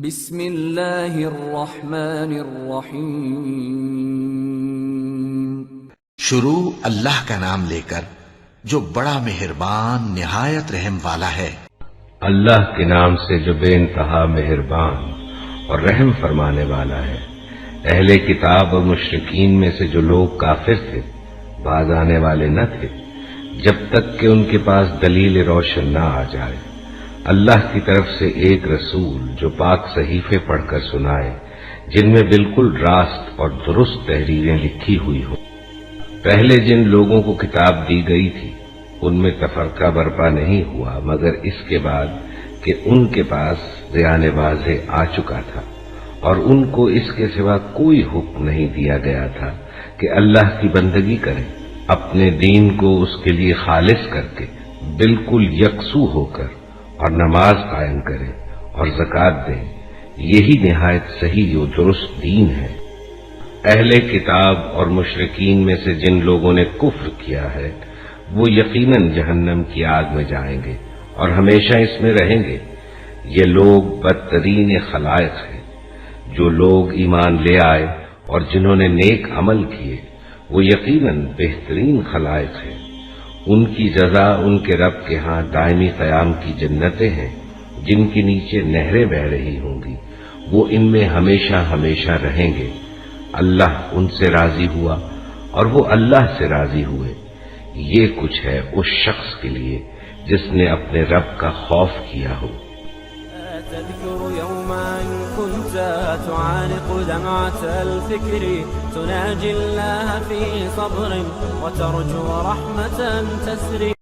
بسم اللہ الرحمن الرحیم شروع اللہ کا نام لے کر جو بڑا مہربان نہایت رحم والا ہے۔ اللہ کے نام سے جو بے انتہا مہربان اور رحم فرمانے والا ہے۔ اہل کتاب اور مشرکین میں سے جو لوگ کافر تھے باز آنے والے نہ تھے جب تک کہ ان کے پاس دلیل روشن نہ آ جائے۔ اللہ کی طرف سے ایک رسول جو پاک صحیفے پڑھ کر سنائے جن میں بالکل راست اور درست تحریریں لکھی ہوئی ہوں۔ پہلے جن لوگوں کو کتاب دی گئی تھی ان میں تفرقہ برپا نہیں ہوا مگر اس کے بعد کہ ان کے پاس بیان واضح آ چکا تھا اور ان کو اس کے سوا کوئی حکم نہیں دیا گیا تھا کہ اللہ کی بندگی کریں، اپنے دین کو اس کے لیے خالص کر کے بالکل یکسو ہو کر اور نماز قائم کریں اور زکوٰۃ دیں، یہی نہایت صحیح و درست دین ہے۔ اہل کتاب اور مشرکین میں سے جن لوگوں نے کفر کیا ہے وہ یقیناً جہنم کی آگ میں جائیں گے اور ہمیشہ اس میں رہیں گے۔ یہ لوگ بدترین خلائق ہیں۔ جو لوگ ایمان لے آئے اور جنہوں نے نیک عمل کیے وہ یقیناً بہترین خلائق ہیں۔ ان کی جزا ان کے رب کے ہاں دائمی قیام کی جنتیں ہیں جن کے نیچے نہریں بہہ رہی ہوں گی، وہ ان میں ہمیشہ ہمیشہ رہیں گے۔ اللہ ان سے راضی ہوا اور وہ اللہ سے راضی ہوئے۔ یہ کچھ ہے اس شخص کے لیے جس نے اپنے رب کا خوف کیا ہو۔ تذكر يوما كنت تعانق دمعة الفكر تناجي الله في صبر وترجو رحمة تسري